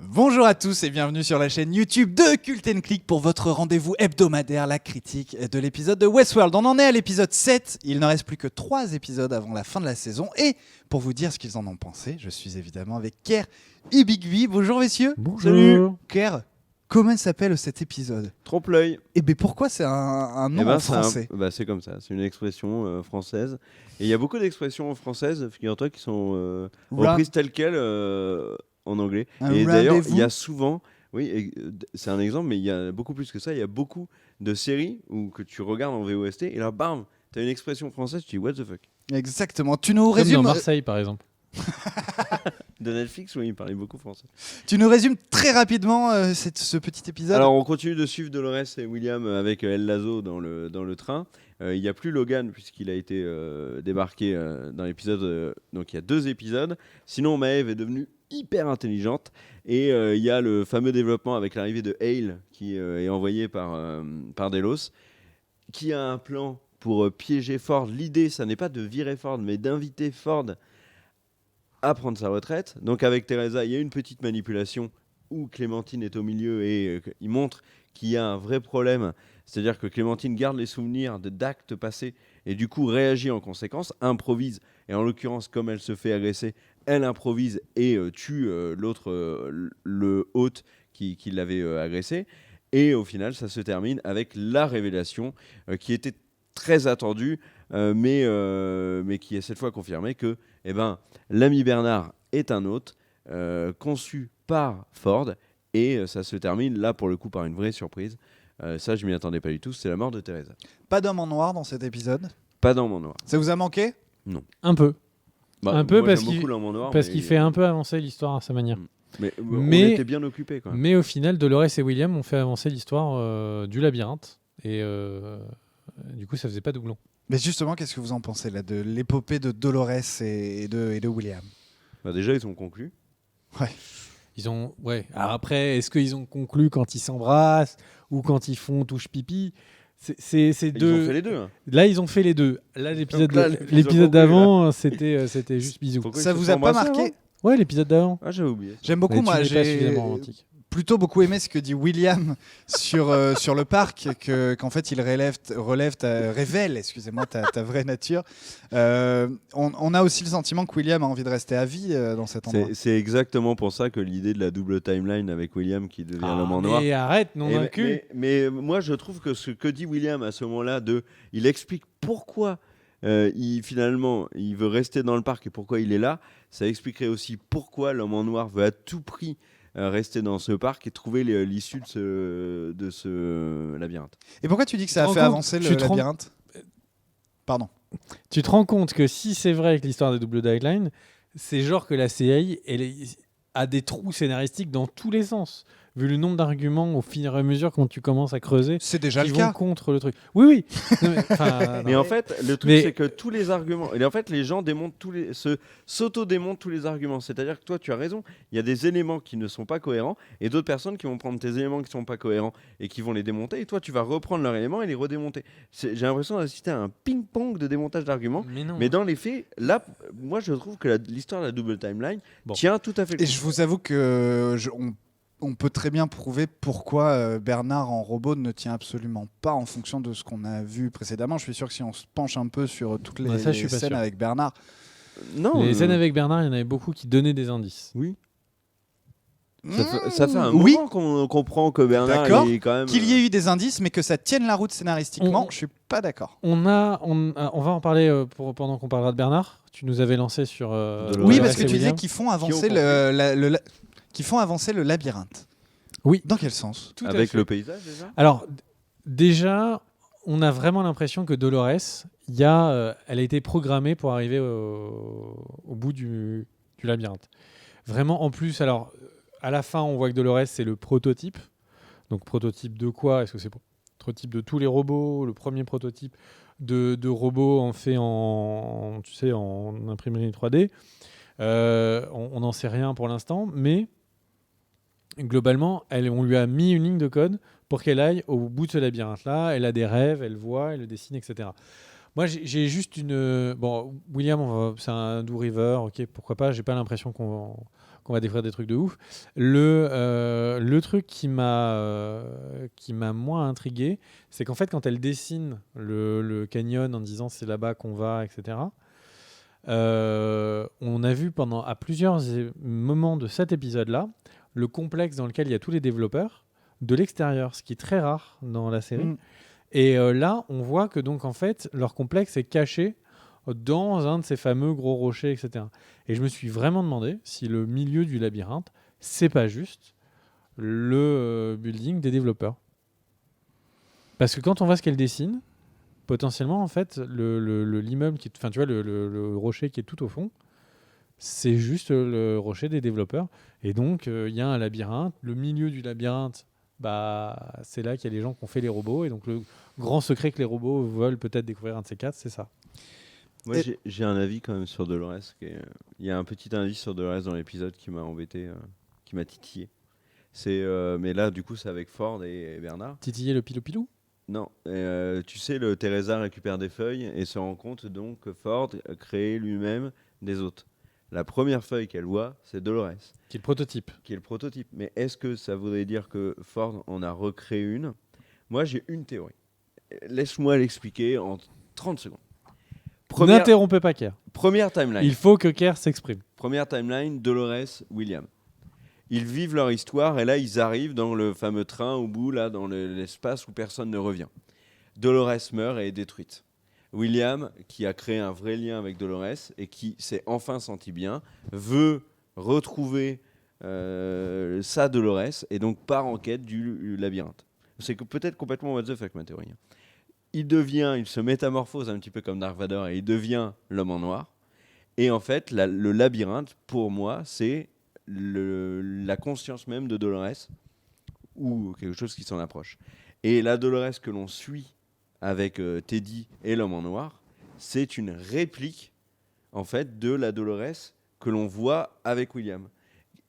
Bonjour à tous et bienvenue sur la chaîne YouTube de Cult & Click pour votre rendez-vous hebdomadaire, la critique de l'épisode de Westworld. On en est à l'épisode 7, il ne reste plus que 3 épisodes avant la fin de la saison. Et pour vous dire ce qu'ils en ont pensé, je suis évidemment avec Kerr et Big V. Bonjour messieurs. Bonjour. Salut. Kerr, comment s'appelle cet épisode ? Trompe-l'œil. Et bien pourquoi c'est un nom en français ? C'est comme ça, c'est une expression française. Et il y a beaucoup d'expressions françaises, figure-toi, qui sont reprises telles quelles en anglais. Et d'ailleurs, il y a souvent, c'est un exemple, mais il y a beaucoup plus que ça, il y a beaucoup de séries que tu regardes en VOST, et là, bam, tu as une expression française, tu dis what the fuck. Exactement, tu nous Comme résumes... dans Marseille, par exemple. De Netflix, oui, il parlait beaucoup français. Tu nous résumes très rapidement ce petit épisode. Alors, on continue de suivre Dolores et William avec El Lazo dans le train. Il n'y a plus Logan puisqu'il a été débarqué dans l'épisode. Donc, il y a 2 épisodes. Sinon, Maeve est devenue hyper intelligente. Et il y a le fameux développement avec l'arrivée de Hale qui est envoyé par Delos, qui a un plan pour piéger Ford. L'idée, ça n'est pas de virer Ford, mais d'inviter Ford à prendre sa retraite. Donc avec Teresa, il y a une petite manipulation où Clémentine est au milieu et il montre qu'il y a un vrai problème. C'est-à-dire que Clémentine garde les souvenirs d'actes passés et du coup réagit en conséquence, improvise. Et en l'occurrence, comme elle se fait agresser, elle improvise et tue l'autre, le hôte qui l'avait agressé. Et au final, ça se termine avec la révélation qui était très attendue, mais qui est cette fois confirmée que l'ami Bernard est un hôte conçu par Ford, et ça se termine là pour le coup par une vraie surprise. Ça, je m'y attendais pas du tout, c'est la mort de Teresa. Pas d'homme en noir dans cet épisode. Pas d'homme en noir. Ça vous a manqué ? Non. Un peu. Moi, parce j'aime beaucoup l'homme en noir, qu'il fait un peu avancer l'histoire à sa manière. Mais on était bien occupés quand même. Mais au final, Dolores et William ont fait avancer l'histoire du labyrinthe. Et du coup, ça faisait pas doublon. Mais justement, qu'est-ce que vous en pensez là, de l'épopée de Dolores et de William ? Déjà, ils ont conclu. Ouais. Ils ont, ouais. Alors après, est-ce qu'ils ont conclu quand ils s'embrassent ou quand ils font touche pipi ? C'est deux. Ils ont fait les deux. Hein. Là, ils ont fait les deux. Là, l'épisode conclu, d'avant, c'était juste bisous. Pourquoi Ça ils se vous sont a pas embrassés marqué ? avant ? Ouais, l'épisode d'avant. Ah, j'avais oublié. J'aime beaucoup, Mais moi, tu n'es pas j'ai suffisamment romantique. plutôt beaucoup aimé ce que dit William sur le parc, qu'en fait il révèle ta vraie nature. On a aussi le sentiment que William a envie de rester à vie dans cet endroit. C'est exactement pour ça que l'idée de la double timeline avec William qui devient l'homme en noir. Mais arrête, non d'un cul. Mais moi, je trouve que ce que dit William à ce moment-là, il explique pourquoi il veut rester dans le parc et pourquoi il est là. Ça expliquerait aussi pourquoi l'homme en noir veut à tout prix rester dans ce parc et trouver l'issue de ce labyrinthe. Et pourquoi tu dis que ça a fait avancer le labyrinthe ? Pardon. Tu te rends compte que si c'est vrai que l'histoire des double timeline, c'est genre que la série a des trous scénaristiques dans tous les sens. Vu le nombre d'arguments au fur et à mesure quand tu commences à creuser, c'est déjà qui le vont cas contre le truc. Oui. Mais en fait, le truc c'est que tous les arguments, et en fait les gens s'auto-démontent tous les arguments. C'est-à-dire que toi tu as raison, il y a des éléments qui ne sont pas cohérents et d'autres personnes qui vont prendre tes éléments qui ne sont pas cohérents et qui vont les démonter, et toi tu vas reprendre leurs éléments et les redémonter. J'ai l'impression d'assister à un ping-pong de démontage d'arguments. Mais dans les faits, là, moi je trouve que l'histoire de la double timeline tient tout à fait. Et je vous avoue que on peut très bien prouver pourquoi Bernard en robot ne tient absolument pas en fonction de ce qu'on a vu précédemment. Je suis sûr que si on se penche un peu sur toutes les scènes avec Bernard... Les scènes avec Bernard, il y en avait beaucoup qui donnaient des indices. Oui. Ça fait un moment qu'on comprend que Bernard est quand même... Qu'il y ait eu des indices, mais que ça tienne la route scénaristiquement, je suis pas d'accord. On va en parler pendant qu'on parlera de Bernard. Tu nous avais lancé sur... oui, parce que tu disais qu'ils font avancer qui font avancer le labyrinthe. Oui. Dans quel sens ? Avec le paysage déjà ? Alors, déjà, on a vraiment l'impression que Dolores, elle a été programmée pour arriver au bout du labyrinthe. Vraiment, en plus, alors, à la fin, on voit que Dolores, c'est le prototype. Donc, prototype de quoi ? Est-ce que c'est prototype de tous les robots ? Le premier prototype de robots en imprimerie 3D. On n'en sait rien pour l'instant, mais... Globalement, on lui a mis une ligne de code pour qu'elle aille au bout de ce labyrinthe-là. Elle a des rêves, elle voit, elle le dessine, etc. Moi, j'ai juste une... Bon, William, c'est un doux river, ok, pourquoi pas. J'ai pas l'impression qu'on qu'on va découvrir des trucs de ouf. Le truc qui m'a moins intrigué, c'est qu'en fait, quand elle dessine le canyon en disant c'est là-bas qu'on va, etc., on a vu à plusieurs moments de cet épisode-là le complexe dans lequel il y a tous les développeurs de l'extérieur, ce qui est très rare dans la série. Et là, on voit que donc en fait, leur complexe est caché dans un de ces fameux gros rochers, etc. Et je me suis vraiment demandé si le milieu du labyrinthe, c'est pas juste le building des développeurs. Parce que quand on voit ce qu'elle dessine, potentiellement, en fait, l'immeuble, tu vois, le rocher qui est tout au fond, c'est juste le rocher des développeurs. Et donc, il y a un labyrinthe. Le milieu du labyrinthe, c'est là qu'il y a les gens qui ont fait les robots. Et donc, le grand secret que les robots veulent peut-être découvrir un de ces quatre, c'est ça. Moi, j'ai un avis quand même sur Dolores. Il y a un petit indice sur Dolores dans l'épisode qui m'a embêté, qui m'a titillé. Mais là, du coup, c'est avec Ford et Bernard. Titiller le pilou-pilou ? Non, tu sais, Teresa récupère des feuilles et se rend compte donc que Ford a créé lui-même des hôtes. La première feuille qu'elle voit, c'est Dolores. Qui est le prototype. Qui est le prototype. Mais est-ce que ça voudrait dire que Ford en a recréé une ? Moi, j'ai une théorie. Laisse-moi l'expliquer en 30 secondes. N'interrompez pas Kerr. Première timeline. Il faut que Kerr s'exprime. Première timeline, Dolores, William. Ils vivent leur histoire et là, ils arrivent dans le fameux train au bout, là, dans l'espace où personne ne revient. Dolores meurt et est détruite. William, qui a créé un vrai lien avec Dolores et qui s'est enfin senti bien, veut retrouver sa Dolores et donc part en quête du labyrinthe. C'est peut-être complètement what the fuck ma théorie. Il se métamorphose un petit peu comme Dark Vador et il devient l'homme en noir. Et en fait, le labyrinthe, pour moi, c'est la conscience même de Dolores ou quelque chose qui s'en approche. Et la Dolores que l'on suit avec Teddy et l'homme en noir, c'est une réplique en fait de la Dolores que l'on voit avec William.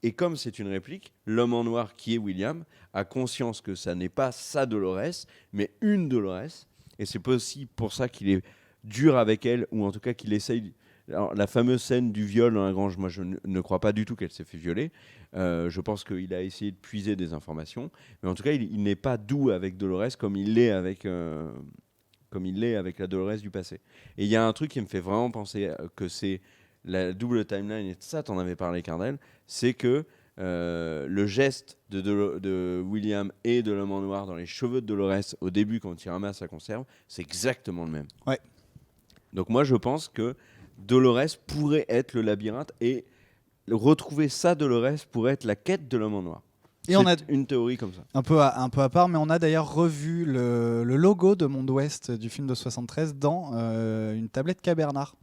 Et comme c'est une réplique, l'homme en noir qui est William a conscience que ça n'est pas sa Dolores, mais une Dolores. Et c'est possible pour ça qu'il est dur avec elle, ou en tout cas qu'il essaye. Alors, la fameuse scène du viol dans la grange, moi je ne crois pas du tout qu'elle s'est fait violer. Je pense qu'il a essayé de puiser des informations. Mais en tout cas, il n'est pas doux avec Dolores comme il l'est avec la Dolores du passé. Et il y a un truc qui me fait vraiment penser que c'est la double timeline, et ça, t'en avais parlé, Cardel, c'est que le geste de William et de l'homme en noir dans les cheveux de Dolores au début quand il ramasse sa conserve, c'est exactement le même. Ouais. Donc moi, je pense que Dolores pourrait être le labyrinthe et retrouver ça, Dolores, pourrait être la quête de l'homme en noir. Et c'est on a une théorie comme ça. un peu à part, mais on a d'ailleurs revu le logo de Monde Ouest du film de 73 dans une tablette qu'a Bernard.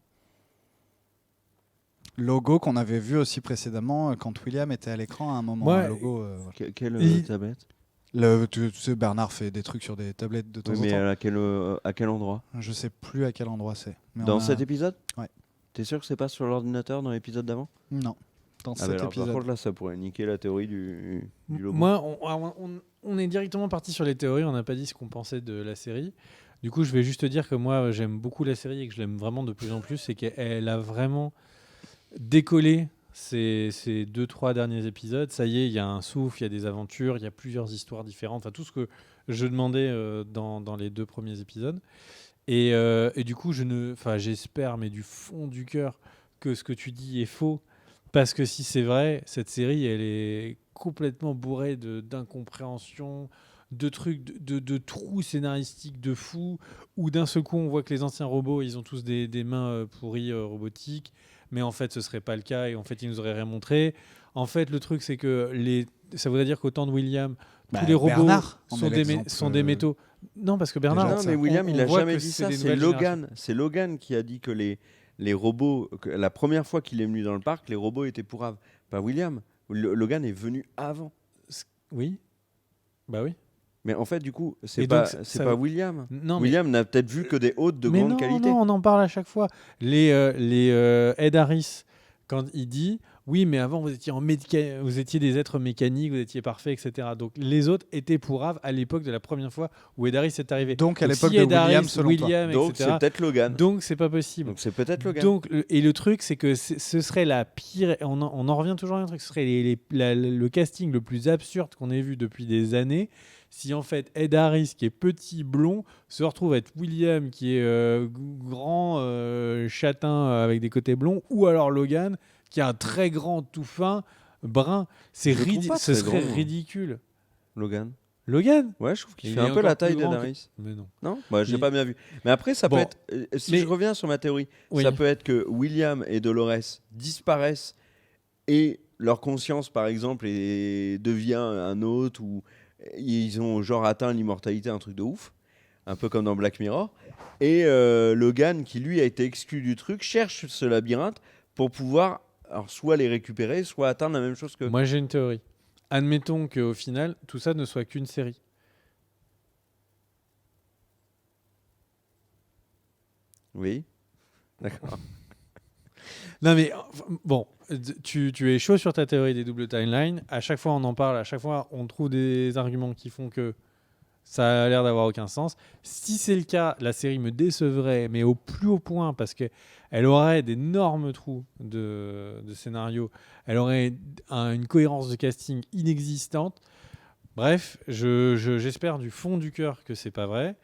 Logo qu'on avait vu aussi précédemment quand William était à l'écran à un moment. Ouais. Un logo, Quelle tablette ? tu sais, Bernard fait des trucs sur des tablettes de temps en Mais temps. à quel endroit ? Je sais plus à quel endroit c'est. Mais Dans cet épisode ? Ouais. T'es sûr que c'est pas sur l'ordinateur dans l'épisode d'avant ? Non. Dans cet alors, épisode. par contre, là, ça pourrait niquer la théorie du logo. Moi, on est directement parti sur les théories. On n'a pas dit ce qu'on pensait de la série. Du coup, je vais juste te dire que moi, j'aime beaucoup la série et que je l'aime vraiment de plus en plus. C'est qu'elle a vraiment décollé ces 2-3 derniers épisodes. Ça y est, il y a un souffle, il y a des aventures, il y a plusieurs histoires différentes. Enfin, tout ce que je demandais dans les 2 premiers épisodes. Et du coup, j'espère, mais du fond du cœur, que ce que tu dis est faux. Parce que si c'est vrai, cette série, elle est complètement bourrée d'incompréhension, de trucs, de trous scénaristiques de fous, où d'un seul coup, on voit que les anciens robots, ils ont tous des mains pourries robotiques, mais en fait, ce serait pas le cas, et en fait, ils nous auraient rien montré. En fait, le truc, c'est que ça voudrait dire qu'au temps de William, tous les robots Bernard, sont des métaux. Non, parce que Bernard... Non, mais William, il a voit jamais que dit c'est ça. des C'est nouvelles Logan. C'est Logan qui a dit que les robots, que la première fois qu'il est venu dans le parc, les robots étaient pourraves. Pas William. Logan est venu avant. Oui. Bah oui. Mais en fait, du coup, c'est Et donc, pas William. Non, William n'a peut-être vu que des hôtes de grande qualité. Non, on en parle à chaque fois. Les Ed Harris, quand il dit oui, mais avant, vous étiez des êtres mécaniques, vous étiez parfaits, etc. Donc, les autres étaient pourraves à l'époque de la première fois où Ed Harris est arrivé. Donc, à Donc, l'époque si de Ed Harris, William, selon toi. William, Donc etc. c'est peut-être Logan. Donc, c'est pas possible. Donc c'est peut-être Logan. Donc, et le truc, c'est que ce serait la pire. On en revient toujours à un truc. Ce serait le casting le plus absurde qu'on ait vu depuis des années. Si en fait Ed Harris, qui est petit, blond, se retrouve à être William, qui est grand, châtain avec des côtés blonds, ou alors Logan, qui est un très grand, tout fin, brun. Je le trouve pas Ce très serait grand, moi. ridicule. Logan. Logan. Ouais, je trouve qu'il Il fait est un peu encore la taille plus d'Ed grand Harris. Mais non. Non, bah, j'ai Il- pas bien vu. Mais après, ça Bon. peut être. Si Mais- je reviens sur ma théorie, Oui. ça peut être que William et Dolores disparaissent et leur conscience, par exemple, devient un autre ou ils ont genre atteint l'immortalité, un truc de ouf, un peu comme dans Black Mirror. Et Logan, qui lui a été exclu du truc, cherche ce labyrinthe pour pouvoir alors, soit les récupérer, soit atteindre la même chose que. Moi, j'ai une théorie. Admettons qu'au final, tout ça ne soit qu'une série. Oui. D'accord. Non mais bon, tu es chaud sur ta théorie des doubles timelines. À chaque fois on en parle, à chaque fois on trouve des arguments qui font que ça a l'air d'avoir aucun sens. Si c'est le cas, la série me décevrait, mais au plus haut point, parce qu'elle aurait d'énormes trous de scénario, elle aurait une cohérence de casting inexistante. Bref, j'espère du fond du cœur que c'est pas vrai,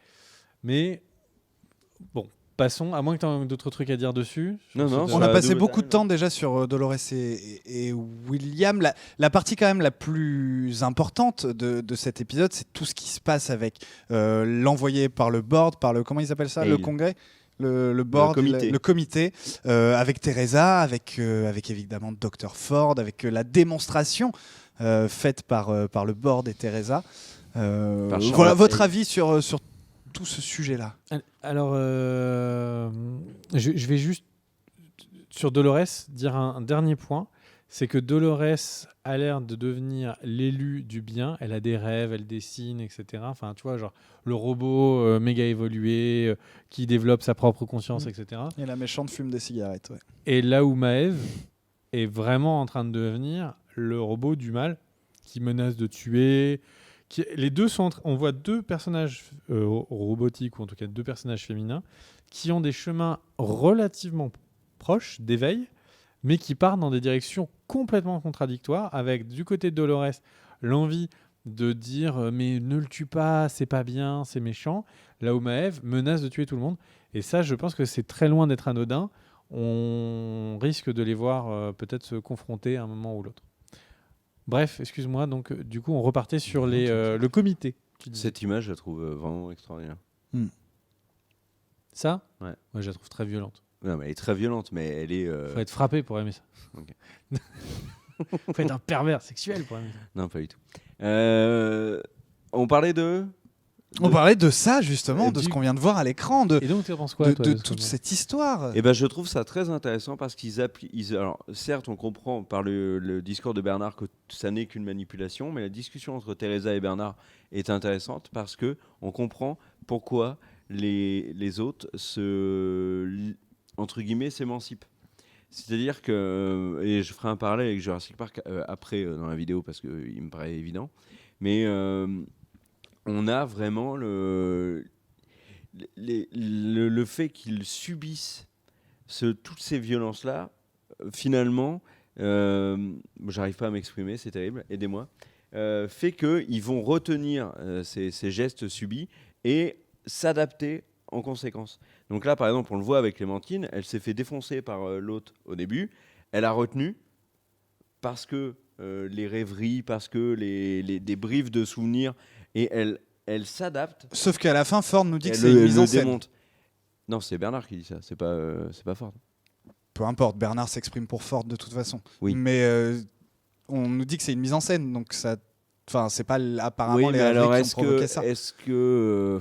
mais bon. Passons, à moins que tu aies d'autres trucs à dire dessus. Non, non, On sur a la passé double beaucoup de timeline. temps déjà sur Dolores et William. La partie quand même la plus importante de cet épisode, c'est tout ce qui se passe avec l'envoyé par le board, comment ils appellent ça, Hale. le congrès, le board, le comité, avec Teresa, avec évidemment Dr Ford, avec la démonstration faite par le board et Teresa. Par Voilà Charlotte votre Hale. avis sur tout ce sujet-là. Alors, je vais juste, sur Dolores, dire un dernier point. C'est que Dolores a l'air de devenir l'élu du bien. Elle a des rêves, elle dessine, etc. Enfin, tu vois, genre le robot méga évolué qui développe sa propre conscience, etc. Et la méchante fume des cigarettes. Ouais. Et là où Maeve est vraiment en train de devenir le robot du mal qui menace de tuer. Les deux sont on voit deux personnages robotiques, ou en tout cas deux personnages féminins, qui ont des chemins relativement proches d'éveil, mais qui partent dans des directions complètement contradictoires, avec du côté de Dolores l'envie de dire mais ne le tue pas, c'est pas bien, c'est méchant, là où Maeve menace de tuer tout le monde. Et ça, je pense que c'est très loin d'être anodin. On risque de les voir peut-être se confronter à un moment ou l'autre. Bref, excuse-moi, donc du coup on repartait sur le comité. Tu disais. Cette image, je la trouve vraiment extraordinaire. Ça Ouais. Moi je la trouve très violente. Non, mais elle est très violente, mais elle est. Faut être frappé pour aimer ça. Ok. Faut être un pervers sexuel pour aimer ça. Non, pas du tout. On parlait de. On parlait de ça justement, de du- ce qu'on vient de voir à l'écran, de, Et donc tu penses quoi toi, de de ce toute moment cette histoire. Eh ben, je trouve ça très intéressant parce qu'ils appliquent. Alors, certes, on comprend par le discours de Bernard que ça n'est qu'une manipulation, mais la discussion entre Teresa et Bernard est intéressante parce que on comprend pourquoi les autres entre guillemets s'émancipent. C'est-à-dire que, et je ferai un parallèle avec Jurassic Park après dans la vidéo parce qu'il me paraît évident, mais on a vraiment le fait qu'ils subissent toutes ces violences-là, finalement, j'arrive pas à m'exprimer, c'est terrible, aidez-moi, fait qu'ils vont retenir ces gestes subis et s'adapter en conséquence. Donc là, par exemple, on le voit avec Clémentine, elle s'est fait défoncer par l'autre au début, elle a retenu parce que les rêveries, parce que des briefs de souvenirs, et elle s'adapte. Sauf qu'à la fin, Ford nous dit que Elle c'est une le mise en scène. démonte. Non, c'est Bernard qui dit ça, c'est pas Ford. Peu importe, Bernard s'exprime pour Ford de toute façon. Oui. Mais on nous dit que c'est une mise en scène, donc ça, enfin, c'est pas apparemment Oui, les mais alors rêveries qui ont provoqué ça. est-ce que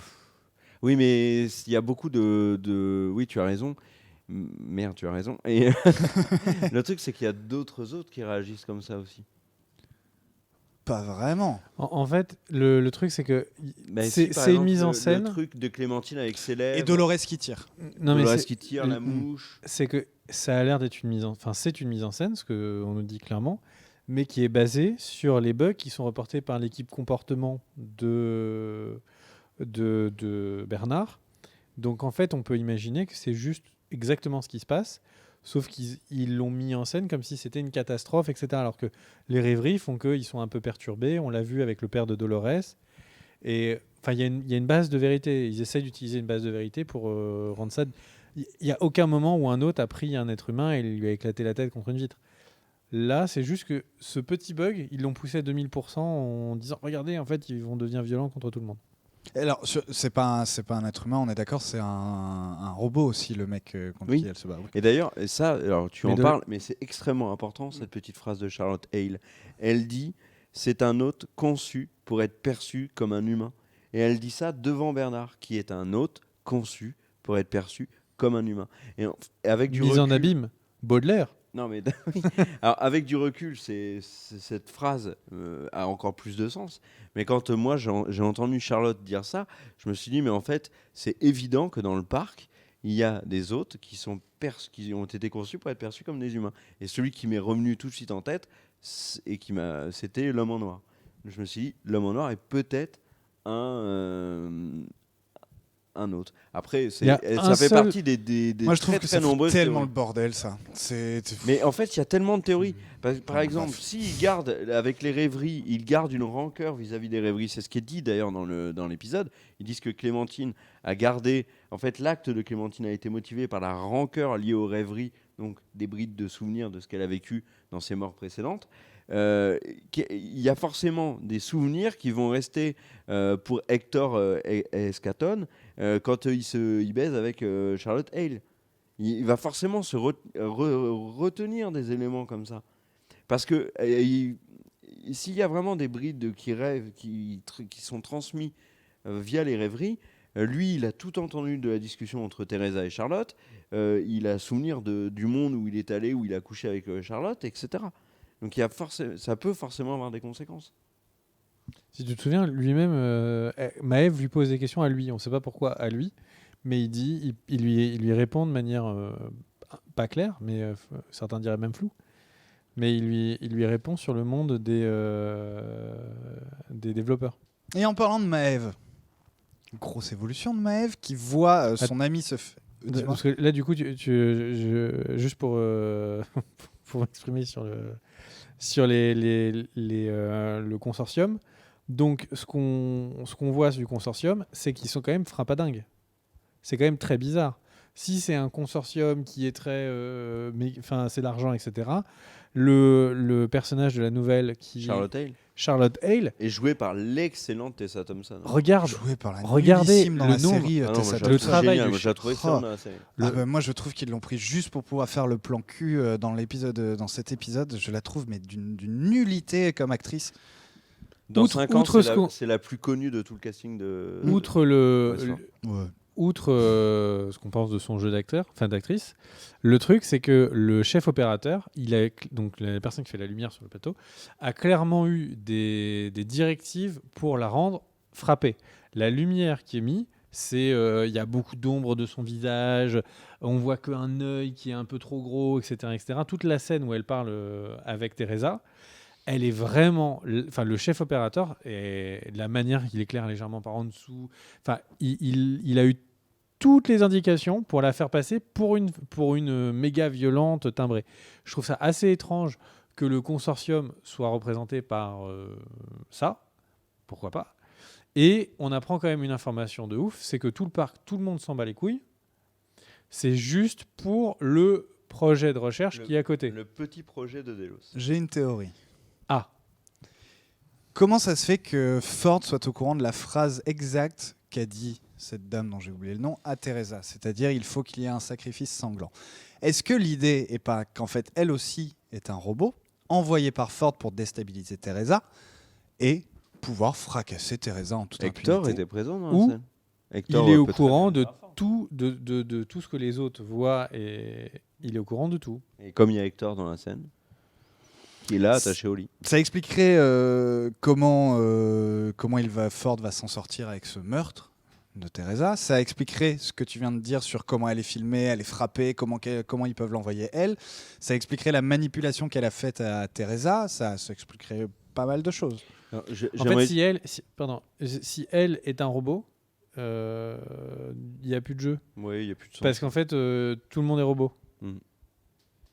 oui, mais il y a beaucoup de oui, tu as raison. Merde, tu as raison. Et le truc, c'est qu'il y a d'autres autres qui réagissent comme ça aussi. Pas vraiment. En fait, le truc c'est que Bah, c'est si, par une exemple, mise en le scène. truc de Clémentine avec ses lèvres. Et Dolores qui tire. Non mais Dolores c'est- qui tire la mouche. c'est que ça a l'air d'être c'est une mise en scène, ce qu'on nous dit clairement, mais qui est basée sur les bugs qui sont reportés par l'équipe comportement de Bernard. Donc en fait, on peut imaginer que c'est juste exactement ce qui se passe, sauf qu'ils l'ont mis en scène comme si c'était une catastrophe, etc. Alors que les rêveries font qu'ils sont un peu perturbés. On l'a vu avec le père de Dolores. Et enfin, il y a une base de vérité. Ils essayent d'utiliser une base de vérité pour rendre ça. Il n'y a aucun moment où un autre a pris un être humain et lui a éclaté la tête contre une vitre. Là, c'est juste que ce petit bug, ils l'ont poussé à 2000% en disant regardez, en fait, ils vont devenir violents contre tout le monde. Alors, c'est pas un être humain, on est d'accord, c'est un robot aussi, le mec contre Oui. qui elle se bat. Oui. Et d'ailleurs, ça, alors tu Mais en de- parles, mais c'est extrêmement important cette petite phrase de Charlotte Hale. Elle dit c'est un hôte conçu pour être perçu comme un humain. Et elle dit ça devant Bernard, qui est un hôte conçu pour être perçu comme un humain. Et avec du Mise en recul- abîme, Baudelaire. Non mais oui. Alors avec du recul, cette phrase a encore plus de sens. Mais quand moi j'ai entendu Charlotte dire ça, je me suis dit mais en fait c'est évident que dans le parc il y a des hôtes qui ont été conçus pour être perçus comme des humains. Et celui qui m'est revenu tout de suite en tête c'était l'homme en noir. Je me suis dit l'homme en noir est peut-être un autre. Après, Il y a ça un fait seul- partie des Moi, je trouve très, que très ça fout nombreuses tellement théories. le bordel, ça. Mais en fait, il y a tellement de théories. Par Bon, exemple, bref. s'il garde, avec les rêveries, il garde une rancœur vis-à-vis des rêveries. C'est ce qui est dit d'ailleurs dans l'épisode. Ils disent que Clémentine a gardé. En fait, l'acte de Clémentine a été motivé par la rancœur liée aux rêveries, donc des brides de souvenirs de ce qu'elle a vécu dans ses morts précédentes. Il y a forcément des souvenirs qui vont rester pour Hector et Escaton quand il baise avec Charlotte Hale. Il va forcément se retenir des éléments comme ça. Parce que s'il y a vraiment des brides qui rêvent, qui sont transmis via les rêveries, lui, il a tout entendu de la discussion entre Teresa et Charlotte. Il a souvenir du monde où il est allé, où il a couché avec Charlotte, etc. Donc ça peut forcément avoir des conséquences. Si tu te souviens, lui-même, Maëv lui pose des questions à lui. On ne sait pas pourquoi à lui, mais il lui répond de manière pas claire, mais certains diraient même floue. Mais il lui répond sur le monde des développeurs. Et en parlant de Maëv, grosse évolution de Maëv qui voit son ami se faire. Parce que là, du coup, juste pour pour m'exprimer sur le consortium. Donc, ce qu'on voit du consortium, c'est qu'ils sont quand même frappadingues. C'est quand même très bizarre. Si c'est un consortium qui est très... c'est l'argent, etc. Le personnage de la nouvelle Charlotte Hale est joué par l'excellente Tessa Thompson. Joué par la regardez nullissime dans le la nombre. série. Ah non, Tessa moi, Thompson. le travail génial. de Moi, j'ai trouvé excellent dans la série. Moi, je trouve qu'ils l'ont pris juste pour pouvoir faire le plan cul dans cet épisode. Je la trouve mais d'une nullité comme actrice. Dans Outre- 5 ans, outre c'est ce qu'on- c'est la plus connue de tout le casting de. Outre Ouais. outre ce qu'on pense de son jeu d'actrice, le truc c'est que le chef opérateur, donc la personne qui fait la lumière sur le plateau, a clairement eu des directives pour la rendre frappée. La lumière qui est mise, il y a beaucoup d'ombre de son visage, on voit qu'un œil qui est un peu trop gros, etc., etc. Toute la scène où elle parle avec Teresa, elle est vraiment... Enfin, le chef opérateur, et la manière qu'il éclaire légèrement par en dessous... Enfin, il a eu toutes les indications pour la faire passer pour une méga violente timbrée. Je trouve ça assez étrange que le consortium soit représenté par ça. Pourquoi pas. Et on apprend quand même une information de ouf, c'est que tout le parc, tout le monde s'en bat les couilles. C'est juste pour le projet de recherche qui est à côté. Le petit projet de Delos. J'ai une théorie. Ah, Comment ça se fait que Ford soit au courant de la phrase exacte qu'a dit cette dame dont j'ai oublié le nom à Teresa, c'est-à-dire il faut qu'il y ait un sacrifice sanglant. Est-ce que l'idée n'est pas qu'en fait elle aussi est un robot envoyé par Ford pour déstabiliser Teresa et pouvoir fracasser Teresa en toute Hector impunité? était présent dans Ou la scène. Hector il est au peut très courant bien. de tout ce que les autres voient et il est au courant de tout. Et comme il y a Hector dans la scène, qui est là attaché au lit. Ça expliquerait comment Ford va s'en sortir avec ce meurtre, de Teresa. Ça expliquerait ce que tu viens de dire sur comment elle est filmée, elle est frappée, comment ils peuvent l'envoyer elle. Ça expliquerait la manipulation qu'elle a faite à Teresa. Ça expliquerait pas mal de choses. Alors, En fait, si elle est un robot, il n'y a plus de jeu. Oui, il n'y a plus de sens. Parce qu'en fait, tout le monde est robot.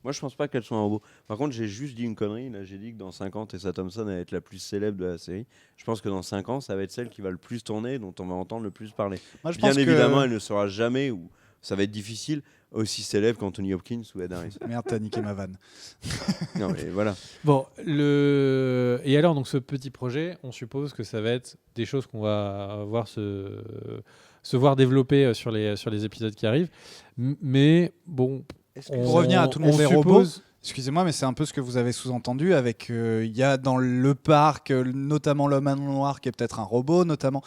Moi, je pense pas qu'elle soit un robot. Par contre, j'ai juste dit une connerie. Là, j'ai dit que dans 5 ans, Tessa Thompson allait être la plus célèbre de la série. Je pense que dans 5 ans, ça va être celle qui va le plus tourner, dont on va entendre le plus parler. Moi, je Bien pense évidemment, que... elle ne sera jamais, ou ça va être difficile, aussi célèbre qu'Anthony Hopkins ou Ed Harris. Merde, t'as niqué ma vanne. Non, mais voilà. Bon, et alors, donc, ce petit projet, on suppose que ça va être des choses qu'on va voir se voir développer sur les épisodes qui arrivent. Mais bon, Pour revenir à tout le monde est robot, suppose... excusez-moi, mais c'est un peu ce que vous avez sous-entendu avec il y a dans le parc notamment l'homme à noir qui est peut-être un robot, notamment.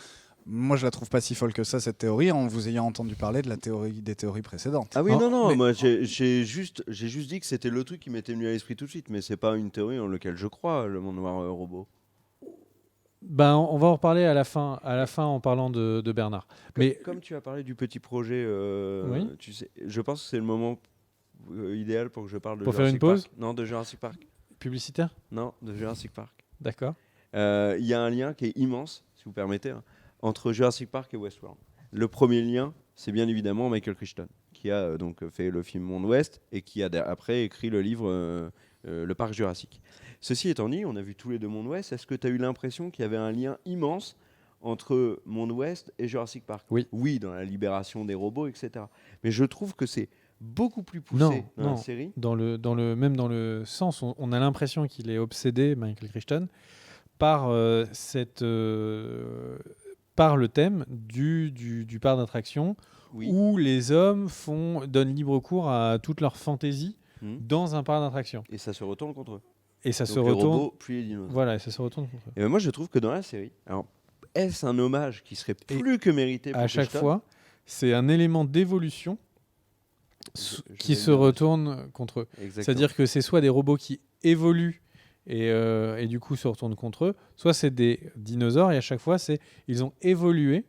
Moi, je la trouve pas si folle que ça, cette théorie, en vous ayant entendu parler de des théories précédentes. Ah oui, Non, non, mais- moi j'ai juste dit que c'était le truc qui m'était venu à l'esprit tout de suite, mais c'est pas une théorie en laquelle je crois, le monde noir robot. Ben, on va en reparler à la fin en parlant de Bernard. Mais Comme tu as parlé du petit projet, Oui. tu sais, je pense que c'est le moment idéal pour que je parle de Pour faire Jurassic une pause Park. Non, de Jurassic Park. publicitaire, Non, de Jurassic Park. d'accord. Il y a un lien qui est immense, si vous permettez, hein, entre Jurassic Park et Westworld. Le premier lien, c'est bien évidemment Michael Crichton, qui a donc fait le film Monde Ouest et qui a après écrit le livre Le Parc Jurassique. Ceci étant dit, on a vu tous les deux Monde Ouest. Est-ce que tu as eu l'impression qu'il y avait un lien immense entre Monde Ouest et Jurassic Park? Oui, dans la libération des robots, etc. Mais je trouve que c'est beaucoup plus poussé dans la non. série. Même dans le sens, on a l'impression qu'il est obsédé, Michael Crichton, par par le thème du parc d'attractions Oui. où les hommes donnent libre cours à toute leur fantaisie dans un parc d'attractions. Et ça se retourne contre eux. Et ça Donc se les retourne. robots, puis les dinosaures. Voilà, et ça se retourne contre eux. Et ben moi, je trouve que dans la série, alors, est-ce un hommage qui serait plus que mérité pour À chaque Crichton? fois, c'est un élément d'évolution qui se retourne contre eux. Exactement. C'est-à-dire que c'est soit des robots qui évoluent et du coup se retournent contre eux, soit c'est des dinosaures et à chaque fois, ils ont évolué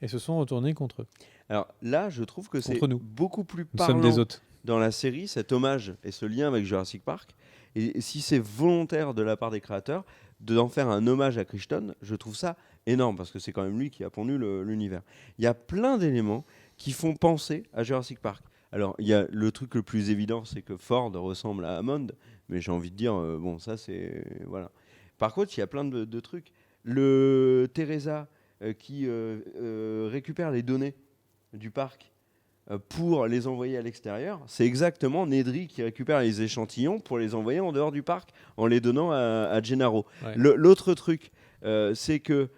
et se sont retournés contre eux. Alors là, je trouve que c'est Contre nous. beaucoup plus Nous sommes parlant des hôtes. dans la série, cet hommage et ce lien avec Jurassic Park. Et si c'est volontaire de la part des créateurs d'en faire un hommage à Crichton, je trouve ça énorme parce que c'est quand même lui qui a pondu l'univers. Il y a plein d'éléments qui font penser à Jurassic Park. Alors, il y a le truc le plus évident, c'est que Ford ressemble à Hammond, mais j'ai envie de dire, bon, ça c'est... Voilà. Par contre, il y a plein de trucs. Le Teresa qui récupère les données du parc pour les envoyer à l'extérieur, c'est exactement Nedry qui récupère les échantillons pour les envoyer en dehors du parc en les donnant à Gennaro. Ouais. L'autre truc, c'est que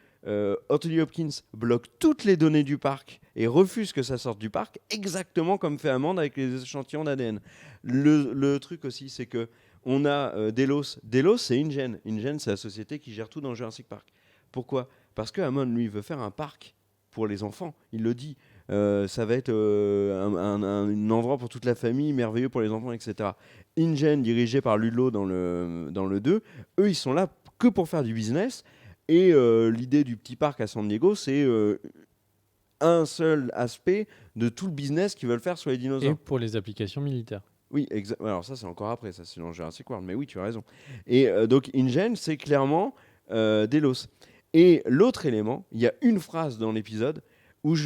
Anthony Hopkins bloque toutes les données du parc et refuse que ça sorte du parc, exactement comme fait Hammond avec les échantillons d'ADN. Le truc aussi, c'est que on a Delos. Delos, c'est InGen. InGen, c'est la société qui gère tout dans Jurassic Park. Pourquoi? Parce que Hammond, lui, veut faire un parc pour les enfants. Il le dit. Ça va être un endroit pour toute la famille, merveilleux pour les enfants, etc. InGen, dirigé par Ludlow dans le 2, eux, ils sont là que pour faire du business. Et l'idée du petit parc à San Diego, c'est un seul aspect de tout le business qu'ils veulent faire sur les dinosaures. Et pour les applications militaires. Oui, alors ça, c'est encore après, ça, c'est dans Jurassic World, mais oui, tu as raison. Et donc, InGen, c'est clairement Delos. Et l'autre élément, il y a une phrase dans l'épisode où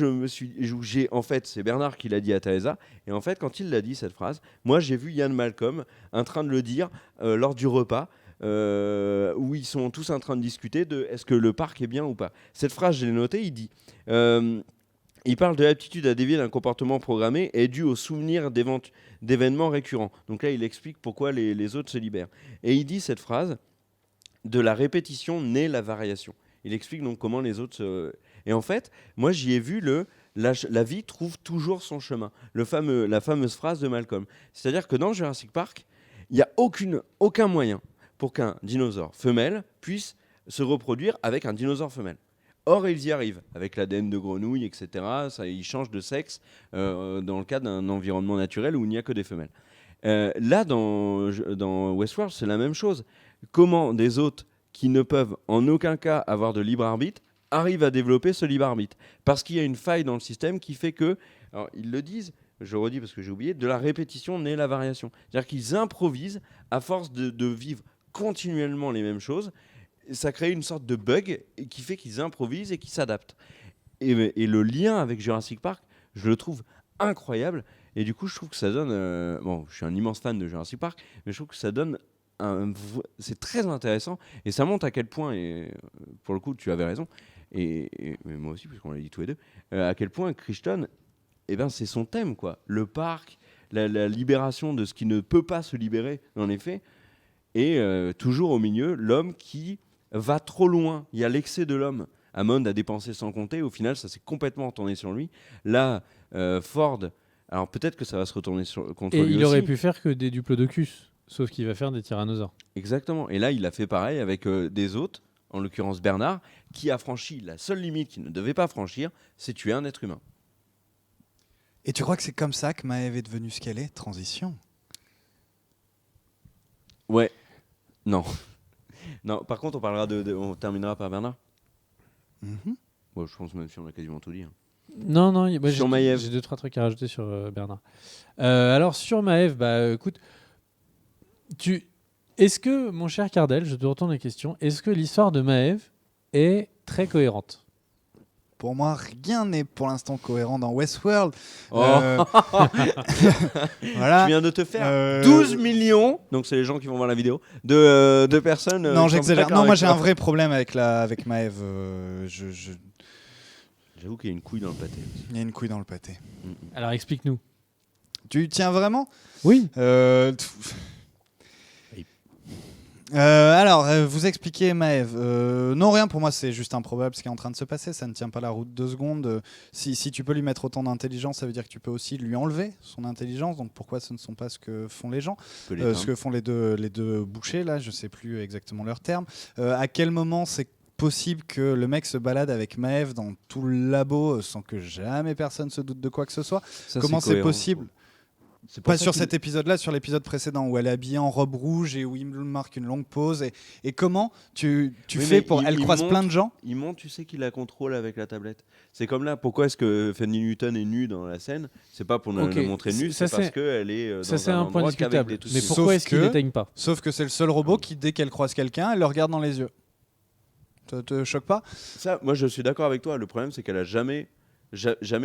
en fait, c'est Bernard qui l'a dit à Teresa, et en fait, quand il l'a dit, cette phrase, moi, j'ai vu Ian Malcolm en train de le dire lors du repas, où ils sont tous en train de discuter de est-ce que le parc est bien ou pas. Cette phrase, je l'ai notée, il dit... il parle de l'aptitude à dévier d'un comportement programmé est due au souvenir d'événements récurrents. Donc là, il explique pourquoi les autres se libèrent. Et il dit cette phrase, de la répétition naît la variation. Il explique donc comment les autres se... Et en fait, moi, j'y ai vu la vie trouve toujours son chemin. La fameuse phrase de Malcolm. C'est-à-dire que dans Jurassic Park, il n'y a aucun moyen pour qu'un dinosaure femelle puisse se reproduire avec un dinosaure femelle. Or, ils y arrivent, avec l'ADN de grenouille, etc. Ils changent de sexe dans le cas d'un environnement naturel où il n'y a que des femelles. Là, dans Westworld, c'est la même chose. Comment des hôtes qui ne peuvent en aucun cas avoir de libre arbitre arrive à développer ce libre arbitre. Parce qu'il y a une faille dans le système qui fait que, alors ils le disent, je redis parce que j'ai oublié, de la répétition naît la variation. C'est-à-dire qu'ils improvisent à force de vivre continuellement les mêmes choses. Ça crée une sorte de bug qui fait qu'ils improvisent et qu'ils s'adaptent. Et le lien avec Jurassic Park, je le trouve incroyable. Et du coup, je trouve que ça donne... bon, je suis un immense fan de Jurassic Park, mais je trouve que ça donne... c'est très intéressant. Et ça montre à quel point, et pour le coup, tu avais raison, mais moi aussi, puisqu'on l'a dit tous les deux, à quel point Crichton, eh ben, c'est son thème, quoi. Le parc, la libération de ce qui ne peut pas se libérer, en effet. Et toujours au milieu, l'homme qui va trop loin. Il y a l'excès de l'homme. Hammond a dépensé sans compter. Au final, ça s'est complètement retourné sur lui. Là, Ford, alors peut-être que ça va se retourner contre Et lui aussi. il aurait pu faire que des diplodocus, sauf qu'il va faire des tyrannosaures. Exactement. Et là, il a fait pareil avec des hôtes, en l'occurrence Bernard, qui a franchi la seule limite qu'il ne devait pas franchir, c'est tuer un être humain. Et tu crois que c'est comme ça que Maëve est devenue ce qu'elle est? Transition. Ouais. Non. Non. Par contre, on terminera par Bernard. Mhm. Bon, je pense même si on a quasiment tout dit. Hein. Non, moi, Sur j'ai Maëve. 2-3 trucs à rajouter sur Bernard. Alors, sur Maëve, écoute, est-ce que, mon cher Cardel, je te retourne la question, est-ce que l'histoire de Maëve est très cohérente? Pour moi, rien n'est pour l'instant cohérent dans Westworld. Oh. Voilà. Tu viens de te faire 12 millions, donc c'est les gens qui vont voir la vidéo, de personnes. Non, qui sont j'exagère. d'accord Non, moi avec j'ai toi. un vrai problème avec Maëve. J'avoue qu'il y a une couille dans le pâté. Il y a une couille dans le pâté. Alors, explique-nous. Tu tiens vraiment? Oui. Alors, vous expliquez Maëve. Non, rien, pour moi, c'est juste improbable ce qui est en train de se passer. Ça ne tient pas la route 2 secondes. Si tu peux lui mettre autant d'intelligence, ça veut dire que tu peux aussi lui enlever son intelligence. Donc, pourquoi ce ne sont pas ce que font les gens, ce que font les deux bouchers, là, je ne sais plus exactement leur terme. À quel moment c'est possible que le mec se balade avec Maëve dans tout le labo sans que jamais personne se doute de quoi que ce soit? Ça, Comment c'est cohérent, possible? C'est pour Pas ça sur qu'il- cet épisode-là, sur l'épisode précédent où elle est habillée en robe rouge et où il marque une longue pause. Et comment tu Oui, fais mais pour... Elle croise montre- plein de gens. Il montre, tu sais, qu'il la contrôle avec la tablette. C'est comme là, pourquoi est-ce que Fanny Newton est nue dans la scène? C'est pas pour Ok, le montrer nue, ça, c'est parce c'est- qu'elle est Ça, dans c'est un un point endroit qu'avec discutable. des tout Mais petits. pourquoi Sauf est-ce qu'il que- n'éteigne pas? Sauf que c'est le seul robot qui, dès qu'elle croise quelqu'un, elle le regarde dans les yeux. Ça te choque pas? Ça, moi, je suis d'accord avec toi. Le problème, c'est qu'elle a jamais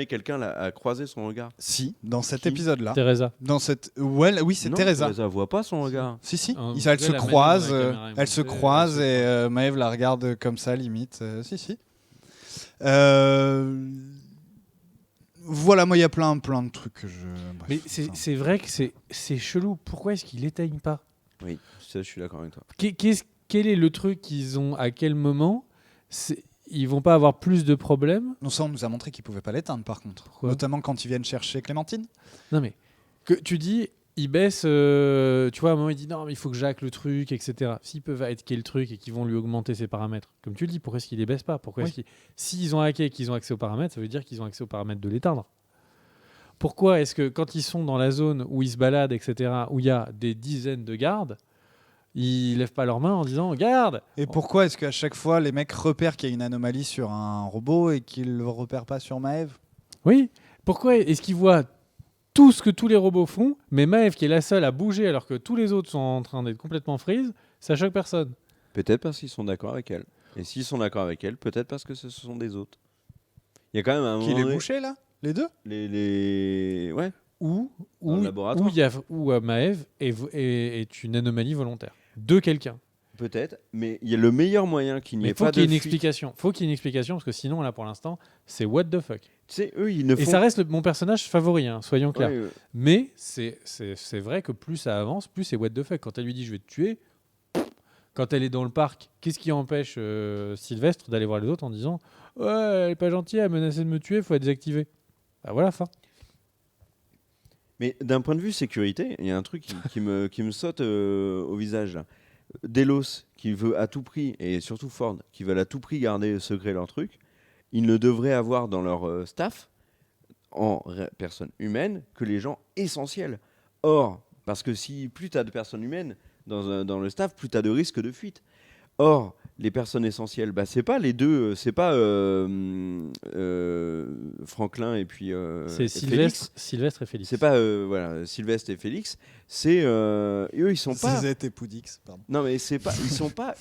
quelqu'un a croisé son regard. Si, dans cet Qui épisode-là. Teresa. Dans cette... oui, c'est Non, Teresa. Teresa voit pas son regard. Si, si. En Elle tout cas, se la croise, manière dont la caméra est elle se montée, croise elle se et croise. Maëve la regarde comme ça, limite. Si, si. Voilà, moi, il y a plein de trucs que je... Bref, Mais enfin. c'est vrai que c'est chelou. Pourquoi est-ce qu'il éteigne pas? Oui, ça, je suis d'accord avec toi. Quel est le truc qu'ils ont à quel moment? Ils vont pas avoir plus de problèmes? Non, ça, on nous a montré qu'ils pouvaient pas l'éteindre, par contre. Pourquoi? Notamment quand ils viennent chercher Clémentine. Non mais que tu dis, ils baissent. Tu vois, à un moment il dit non, mais il faut que j'hack le truc, etc. S'ils peuvent hacker le truc et qu'ils vont lui augmenter ses paramètres, comme tu le dis, pourquoi est-ce qu'ils les baissent pas? Pourquoi Oui. est-ce s'ils ont hacké et qu'ils ont accès aux paramètres, ça veut dire qu'ils ont accès aux paramètres de l'éteindre. Pourquoi est-ce que quand ils sont dans la zone où ils se baladent, etc., où il y a des dizaines de gardes, ils lèvent pas leurs mains en disant garde? Et pourquoi est-ce qu'à chaque fois, les mecs repèrent qu'il y a une anomalie sur un robot et qu'ils le repèrent pas sur Maëve? Oui. Pourquoi est-ce qu'ils voient tout ce que tous les robots font, mais Maëve qui est la seule à bouger alors que tous les autres sont en train d'être complètement freeze, ça choque personne. Peut-être parce qu'ils sont d'accord avec elle. Et s'ils sont d'accord avec elle, peut-être parce que ce sont des autres. Il y a quand même un Qui moment les donné- bouchait, là? Les deux? Ouais. Où Dans le laboratoire. Maëve est une anomalie volontaire de quelqu'un. Peut-être, mais il y a le meilleur moyen qu'il n'y Mais ait faut pas qu'il y ait de une fuite. explication. Faut qu'il y ait une explication parce que sinon là pour l'instant c'est what the fuck. Tu sais, eux, ils ne Et font... ça reste mon personnage favori, hein, soyons clairs. Ouais, Mais c'est vrai que plus ça avance, plus c'est what the fuck. Quand elle lui dit je vais te tuer, quand elle est dans le parc, qu'est-ce qui empêche Sylvestre d'aller voir les autres en disant ouais elle est pas gentille, elle a menacé de me tuer, faut la désactiver. Bah voilà, fin. Mais d'un point de vue sécurité, il y a un truc qui me saute au visage. Là. Delos, qui veut à tout prix, et surtout Ford, qui veulent à tout prix garder secret leur truc, ils ne devraient avoir dans leur staff, personnes humaines, que les gens essentiels. Or, parce que si plus tu as de personnes humaines dans le staff, plus tu as de risques de fuite. Or, les personnes essentielles, c'est pas les deux, c'est pas Franklin et puis C'est et Sylvestre et Félix. C'est pas Sylvestre et Félix, c'est eux ils sont pas. Suzette et Poudix, pardon. Non mais c'est pas, ils sont pas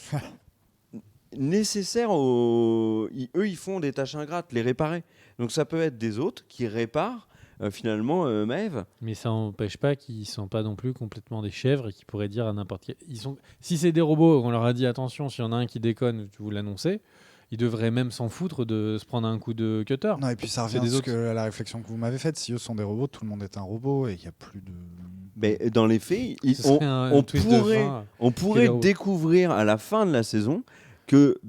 nécessaires eux ils font des tâches ingrates, les réparer. Donc ça peut être des autres qui réparent finalement Maëve. Mais ça n'empêche pas qu'ils ne sont pas non plus complètement des chèvres et qu'ils pourraient dire à n'importe quel... Si c'est des robots, on leur a dit attention, s'il y en a un qui déconne, vous l'annoncez, ils devraient même s'en foutre de se prendre un coup de cutter. Non, et puis ça revient à la réflexion que vous m'avez faite. Si eux sont des robots, tout le monde est un robot et il n'y a plus de... Mais dans les faits, on pourrait découvrir à la fin de la saison que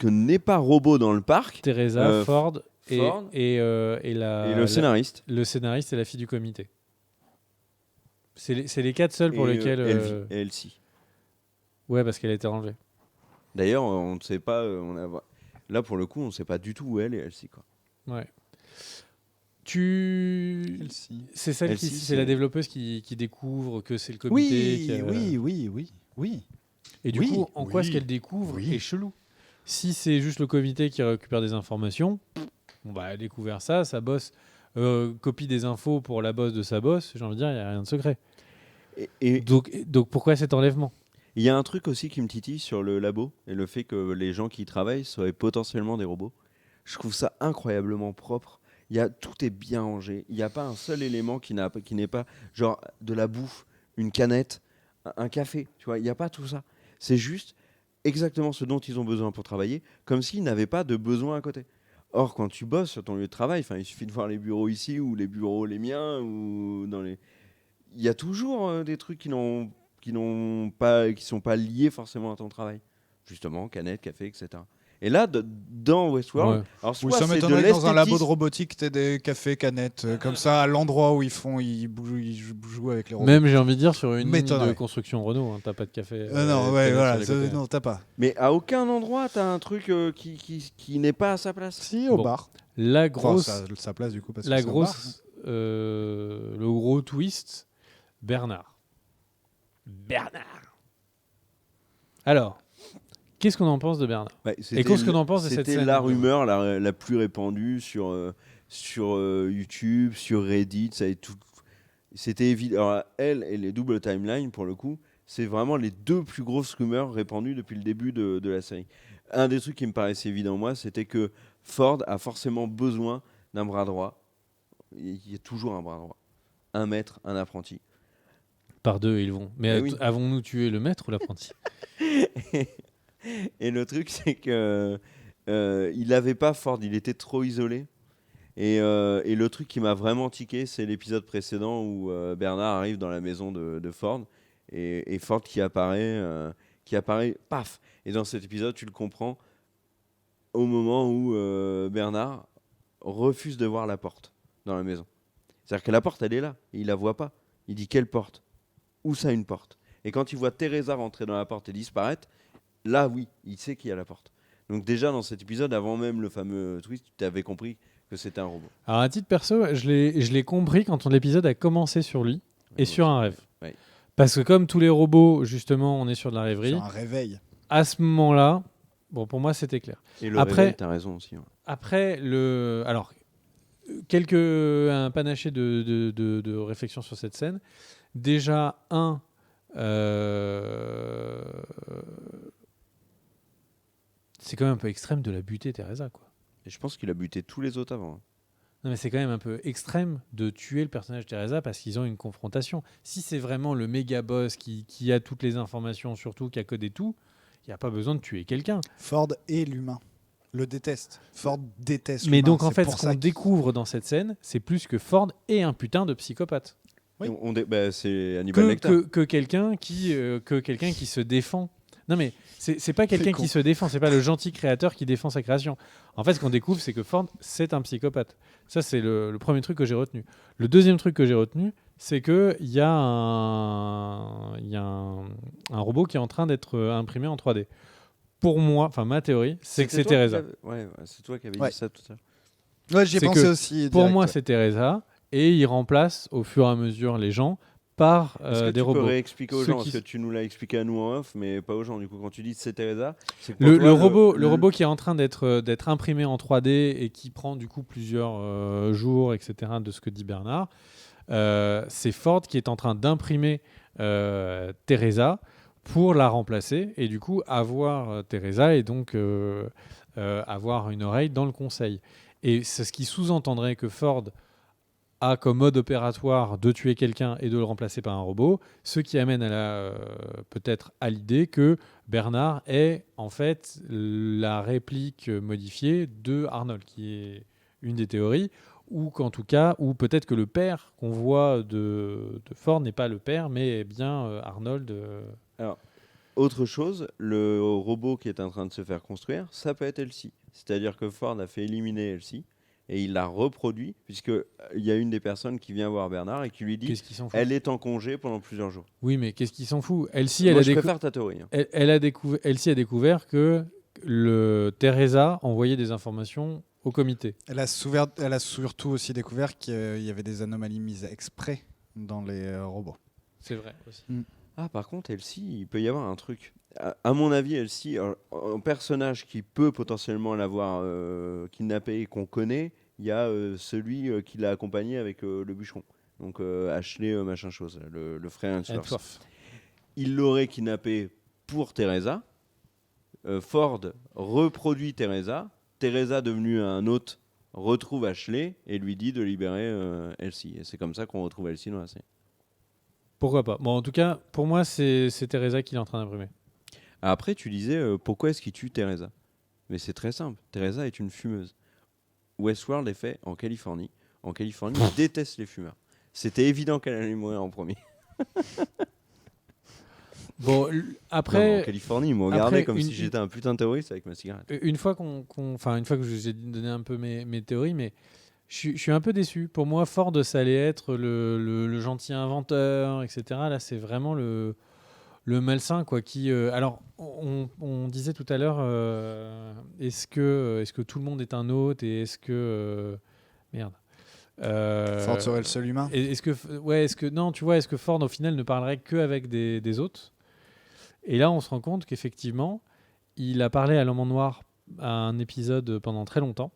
n'est pas robot dans le parc. Teresa, Ford et le scénariste. Le scénariste et la fille du comité. C'est les 4 seuls pour lesquels... Et Elsie. Ouais, parce qu'elle a été enlevée. D'ailleurs, on ne sait pas... Là, pour le coup, on ne sait pas du tout où elle et Elsie. Quoi. Ouais. Elsie. C'est celle c'est la développeuse qui découvre que c'est le comité. Oui. Et du coup, en quoi ce qu'elle découvre est chelou. Si c'est juste le comité qui récupère des informations, elle a découvert ça, sa boss copie des infos pour la boss de sa boss, j'ai envie de dire, il n'y a rien de secret. Donc pourquoi cet enlèvement ? Il y a un truc aussi qui me titille sur le labo et le fait que les gens qui y travaillent soient potentiellement des robots. Je trouve ça incroyablement propre. Tout est bien rangé. Il n'y a pas un seul élément qui n'est pas genre de la bouffe, une canette, un café. Tu vois, il n'y a pas tout ça. C'est juste exactement ce dont ils ont besoin pour travailler, comme s'ils n'avaient pas de besoin à côté. Or, quand tu bosses sur ton lieu de travail, il suffit de voir les bureaux ici ou les bureaux les miens ou il y a toujours des trucs qui sont pas liés forcément à ton travail. Justement, canette, café, etc. Et là, dans Westworld, alors soit ça c'est m'étonnerait de que dans un labo de l'esthétisme. robotique, t'aies des cafés canettes comme ça à l'endroit où ils jouent avec les robots. Même, j'ai envie de dire, sur une ligne de M'étonnerait. construction Renault, t'as pas de café. Non, t'as pas. Mais à aucun endroit, t'as un truc qui n'est pas à sa place. Si, au bar. La grosse, sa place du coup parce la que c'est au bar. grosse, le gros twist, Bernard. Alors, qu'est-ce qu'on en pense de Bernard ? Et qu'est-ce qu'on en pense de cette scène ? C'était la rumeur la plus répandue sur YouTube, sur Reddit. C'était évident. Alors, elle et les double timelines, pour le coup, c'est vraiment les deux plus grosses rumeurs répandues depuis le début de la série. Un des trucs qui me paraissait évident, moi, c'était que Ford a forcément besoin d'un bras droit. Il y a toujours un bras droit. Un maître, un apprenti. Par deux, ils vont. Mais avons-nous tué le maître ou l'apprenti ? Et le truc, c'est que il n'avait pas Ford, il était trop isolé. Et le truc qui m'a vraiment tiqué, c'est l'épisode précédent où Bernard arrive dans la maison de Ford et Ford qui apparaît, paf. Et dans cet épisode, tu le comprends au moment où Bernard refuse de voir la porte dans la maison. C'est-à-dire que la porte, elle est là, et il la voit pas. Il dit quelle porte ? Où ça, une porte ? Et quand il voit Teresa rentrer dans la porte et disparaître, là, oui, il sait qu'il y a la porte. Donc déjà, dans cet épisode, avant même le fameux twist, tu avais compris que c'était un robot. Alors, à titre perso, je l'ai compris quand l'épisode a commencé sur lui et sur un rêve. Ouais. Parce que comme tous les robots, justement, on est sur de la rêverie. Sur un réveil. À ce moment-là, pour moi, c'était clair. Et le réveil, t'as raison aussi. Ouais. Après, alors, un panaché de réflexions sur cette scène. Déjà, c'est quand même un peu extrême de la buter, Teresa, quoi. Et je pense qu'il a buté tous les autres avant. Non, mais c'est quand même un peu extrême de tuer le personnage de Teresa parce qu'ils ont une confrontation. Si c'est vraiment le méga boss qui a toutes les informations, surtout qui a codé tout, il n'y a pas besoin de tuer quelqu'un. Ford et l'humain le déteste. Ford déteste Mais l'humain. donc, en fait, ce qu'on découvre dans cette scène, c'est plus que Ford est un putain de psychopathe. Oui. C'est Hannibal Lecter. Que quelqu'un qui se défend. Non, mais c'est pas quelqu'un qui se défend, c'est pas le gentil créateur qui défend sa création. En fait, ce qu'on découvre, c'est que Ford, c'est un psychopathe. Ça, c'est le premier truc que j'ai retenu. Le deuxième truc que j'ai retenu, c'est qu'il y a un robot qui est en train d'être imprimé en 3D. Pour moi, enfin ma théorie, c'est que c'est Teresa. Ouais, c'est toi qui avais dit ça tout à l'heure. Ouais, j'y ai pensé aussi. Pour moi, c'est Teresa, et il remplace au fur et à mesure les gens par Est-ce que des tu robots. peux réexpliquer aux Ceux gens, qui- parce que tu nous l'as expliqué à nous en off, mais pas aux gens. Du coup, quand tu dis c'est Teresa, c'est que pour Le, toi, le robot qui est en train d'être imprimé en 3D et qui prend du coup plusieurs jours, etc., de ce que dit Bernard, c'est Ford qui est en train d'imprimer Teresa pour la remplacer et du coup avoir Teresa et donc avoir une oreille dans le conseil. Et c'est ce qui sous-entendrait que Ford a comme mode opératoire de tuer quelqu'un et de le remplacer par un robot, ce qui amène peut-être à l'idée que Bernard est en fait la réplique modifiée de Arnold, qui est une des théories, ou qu'en tout cas, ou peut-être que le père qu'on voit de Ford n'est pas le père, mais est bien Arnold. Alors, autre chose, le robot qui est en train de se faire construire, ça peut être Elsie. C'est-à-dire que Ford a fait éliminer Elsie et il l'a reproduit, puisqu'il y a une des personnes qui vient voir Bernard et qui lui dit Qu'est-ce qui s'en fout? elle est en congé pendant plusieurs jours. Oui, mais qu'est-ce qui s'en fout? Elsie, Moi, je préfère ta théorie. Hein. Elsie a découvert que Teresa envoyait des informations au comité. Elle a surtout aussi découvert qu'il y avait des anomalies mises exprès dans les robots. C'est vrai aussi. Ah, par contre, Elsie, il peut y avoir un truc. À mon avis, Elsie, un personnage qui peut potentiellement l'avoir kidnappé et qu'on connaît, il y a celui qui l'a accompagné avec le bûcheron. Donc Ashley, machin chose, le frère Hemsworth. Hemsworth. Il l'aurait kidnappé pour Teresa. Ford reproduit Teresa. Teresa, devenue un hôte, retrouve Ashley et lui dit de libérer Elsie. Et c'est comme ça qu'on retrouve Elsie dans la série. Pourquoi pas? Bon, en tout cas, pour moi, c'est Teresa qui est en train d'imprimer. Après, tu disais pourquoi est-ce qu'il tue Teresa? Mais c'est très simple. Teresa est une fumeuse. Westworld est fait en Californie. En Californie, ils détestent les fumeurs. C'était évident qu'elle allait mourir en premier. Bon, Non, mais après, en Californie, ils m'ont regardé après, comme une- si j'étais un putain de terroriste avec ma cigarette. une fois une fois que je vous ai donné un peu mes théories, mais je suis un peu déçu. Pour moi, Ford, ça allait être le gentil inventeur, etc. Là, c'est vraiment le malsain, quoi. Alors, on disait tout à l'heure, est-ce que tout le monde est un hôte et est-ce que merde. Ford serait le seul humain. Est-ce que Ford au final ne parlerait qu'avec des hôtes? Et là, on se rend compte qu'effectivement, il a parlé à l'homme en noir à un épisode pendant très longtemps.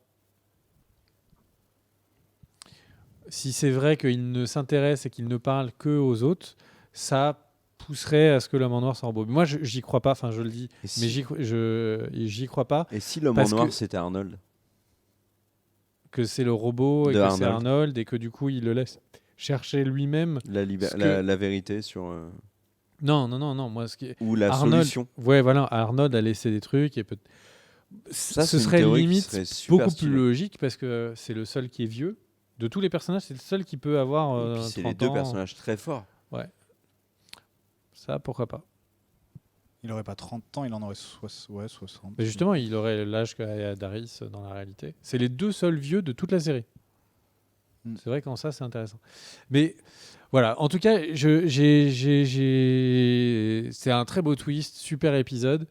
Si c'est vrai qu'il ne s'intéresse et qu'il ne parle que aux hôtes, ça pousserait à ce que l'homme en noir soit un robot. Moi, j'y crois pas. Enfin, je le dis, Et mais si, j'y crois pas et si l'homme en parce noir, que- c'était Arnold? que c'est le robot et De que c'est Arnold. Arnold et que du coup, il le laisse chercher lui-même. Ce que- La vérité sur... Non. Moi, ou la Arnold, solution. ouais, voilà, Arnold a laissé des trucs et Ça, ce c'est une serait théorie qui limite serait super beaucoup plus stylée. logique parce que c'est le seul qui est vieux. De tous les personnages, c'est le seul qui peut avoir Et puis c'est 30 les deux ans. personnages très forts. Ça, pourquoi pas. Il aurait pas 30 ans, il en aurait 60. Mais justement, il aurait l'âge qu'a Daris dans la réalité. C'est les deux seuls vieux de toute la série. Mm. C'est vrai qu'en ça, c'est intéressant. Mais voilà, en tout cas, c'est un très beau twist, super épisode.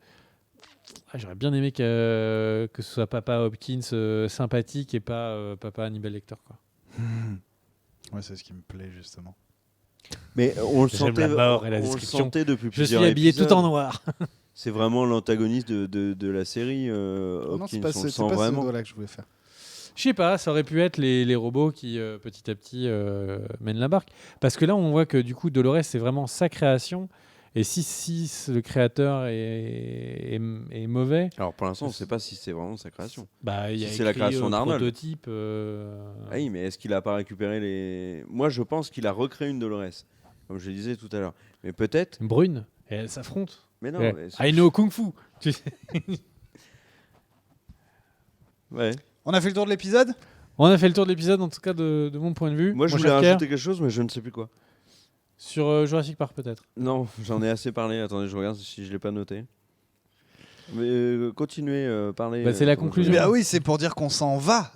J'aurais bien aimé que ce soit Papa Hopkins sympathique et pas Papa Hannibal Lecter, quoi. Ouais, c'est ce qui me plaît justement. Mais on le J'aime sentait, la mort et la on le description. sentait depuis Je suis plusieurs habillé épisodes. tout en noir. C'est vraiment l'antagoniste de la série. non, Hopkins, c'est pas, on le c'est sent pas ce vraiment. doigt-là que je voulais faire. Je sais pas, ça aurait pu être les robots qui petit à petit mènent la barque. Parce que là, on voit que du coup, Dolores, c'est vraiment sa création. Et si le créateur est mauvais, Alors pour l'instant, on ne sait pas si c'est vraiment sa création. bah, il y a Si c'est la écrit, création d'Arnold. prototype. Ah oui, mais est-ce qu'il a pas récupéré les... Moi, je pense qu'il a recréé une Dolores, comme je le disais tout à l'heure. Mais peut-être... Brune, et elles s'affrontent. Mais non, Ouais. mais I know Kung Fu. Tu sais. ouais. On a fait le tour de l'épisode. On a fait le tour de l'épisode, en tout cas de mon point de vue. Moi, je Mon voulais cher Pierre, rajouter quelque chose, mais je ne sais plus quoi. sur Jurassic Park, peut-être. Non, j'en ai assez parlé. Attendez, je regarde si je l'ai pas noté. Mais continuez, parlez. Bah, c'est la conclusion. Ah oui, c'est pour dire qu'on s'en va,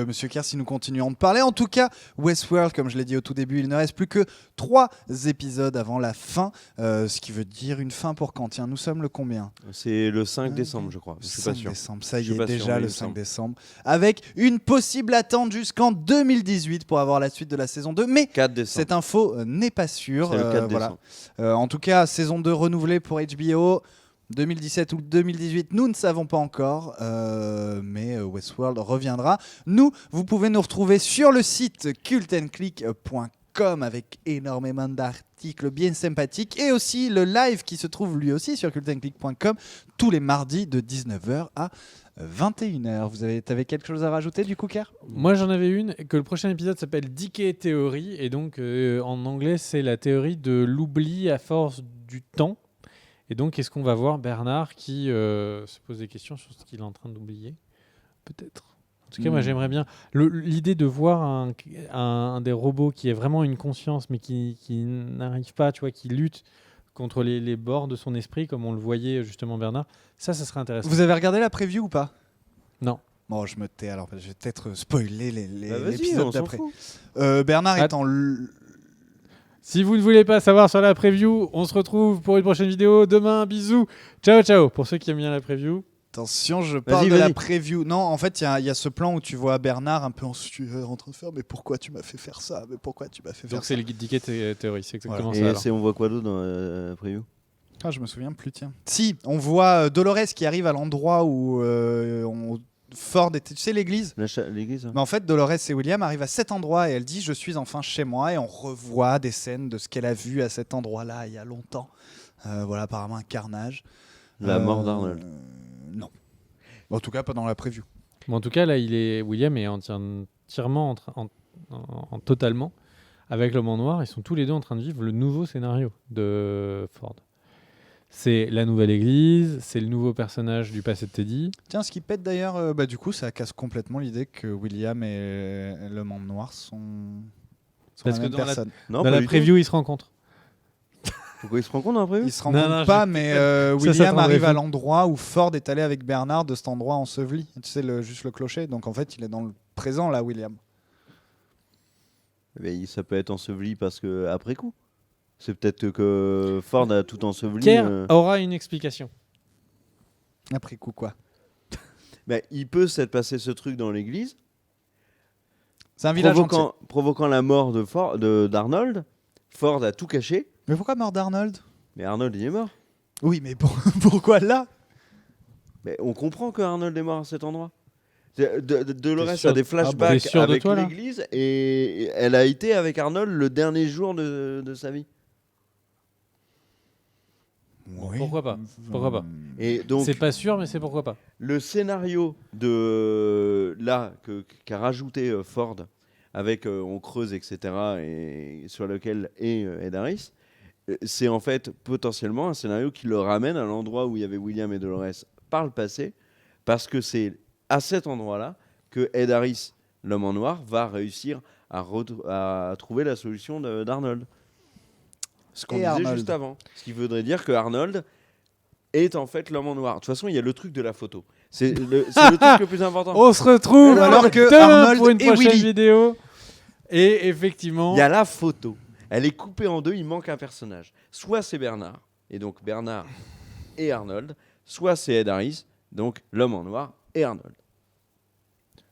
Monsieur Kerr, si nous continuons de parler. En tout cas, Westworld, comme je l'ai dit au tout début, il ne reste plus que 3 épisodes avant la fin, ce qui veut dire une fin pour quand? Tiens, nous sommes le combien? C'est le 5 décembre, je crois. Je suis pas 5 sûr. décembre, ça Je y suis est, pas sûr, déjà mais il le me 5 semble. décembre, avec une possible attente jusqu'en 2018 pour avoir la suite de la saison 2. Mais 4 décembre. cette info n'est pas sûre. C'est le 4 voilà. décembre. En tout cas, saison 2 renouvelée pour HBO. 2017 ou 2018, nous ne savons pas encore, mais Westworld reviendra. Vous pouvez nous retrouver sur le site cultandclick.com avec énormément d'articles bien sympathiques et aussi le live qui se trouve lui aussi sur cultandclick.com tous les mardis de 19h à 21h. T'avais quelque chose à rajouter du coup, Kerr? Moi, j'en avais une, que le prochain épisode s'appelle Decay Theory, et donc en anglais, c'est la théorie de l'oubli à force du temps. Et donc, est-ce qu'on va voir Bernard qui se pose des questions sur ce qu'il est en train d'oublier? Peut-être. En tout cas, moi, j'aimerais bien l'idée de voir un des robots qui a vraiment une conscience, mais qui n'arrive pas, tu vois, qui lutte contre les bords de son esprit, comme on le voyait justement Bernard. Ça serait intéressant. Vous avez regardé la preview ou pas? Non. Bon, je me tais alors, je vais peut-être spoiler Vas-y, l'épisode on s'en d'après. fout. Bernard Att- étant Si vous ne voulez pas savoir sur la preview, on se retrouve pour une prochaine vidéo demain. Bisous. Ciao, ciao. Pour ceux qui aiment bien la preview. Attention, je parle de vas-y. la preview. Non, en fait, il y a ce plan où tu vois Bernard un peu en sueur en train de faire. Mais pourquoi tu m'as fait faire ça? Mais pourquoi tu m'as fait faire Donc ça? c'est le Decay Theory, c'est exactement Et ça. Alors. on voit quoi d'autre dans la preview? Ah, je me souviens plus, tiens. Si, on voit Dolores qui arrive à l'endroit où Ford était. Tu sais, l'église? L'église hein. Mais en fait, Dolores et William arrivent à cet endroit et elle dit: je suis enfin chez moi. Et on revoit des scènes de ce qu'elle a vu à cet endroit-là il y a longtemps. Voilà, apparemment un carnage. La mort d'Arnold. Non. En tout cas, pas dans la preview. Bon, en tout cas, là, William est entièrement, totalement avec l'homme en noir. Ils sont tous les deux en train de vivre le nouveau scénario de Ford. C'est la nouvelle église, c'est le nouveau personnage du passé de Teddy. Tiens, ce qui pète d'ailleurs, du coup, ça casse complètement l'idée que William et l'homme en noir sont Parce la que même dans la- personne. Non, Dans pas la du tout. preview, ils se rencontrent. Pourquoi ils se rencontrent dans la preview? Ils se Non, rencontrent non, pas, je- mais ça William t'attendrait arrive à fou. l'endroit où Ford est allé avec Bernard de cet endroit enseveli. Tu sais, juste le clocher. Donc en fait, il est dans le présent là, William. Mais ça peut être enseveli parce que après coup. C'est peut-être que Ford a tout enseveli. Kerr aura une explication. Après coup, quoi. Mais il peut s'être passé ce truc dans l'église, C'est un village entier. provoquant la mort d'Arnold. Ford a tout caché, Mais pourquoi mort d'Arnold? mais Arnold il est mort. Oui, mais pourquoi là? Mais on comprend que Arnold est mort à cet endroit. Dolores T'es sûr a des T'es flashbacks sûr de avec toi, là l'église et elle a été avec Arnold le dernier jour de sa vie. Oui. Pourquoi pas? Pourquoi pas? Et donc C'est pas sûr, mais c'est pourquoi pas. le scénario qu'a rajouté Ford avec on creuse etc et sur lequel est Ed Harris, c'est en fait potentiellement un scénario qui le ramène à l'endroit où il y avait William et Dolores par le passé, parce que c'est à cet endroit-là que Ed Harris, l'homme en noir, va réussir à trouver la solution d'Arnold. Ce qu'on Et disait Arnold. juste avant. Ce qui voudrait dire que Arnold est en fait l'homme en noir. De toute façon, il y a le truc de la photo. C'est le truc le plus important. On se retrouve Alors que demain Arnold pour une et prochaine Willy. vidéo. Et effectivement, Il y a la photo. Elle est coupée en deux, il manque un personnage. Soit c'est Bernard, et donc Bernard et Arnold, soit c'est Ed Harris, donc l'homme en noir et Arnold.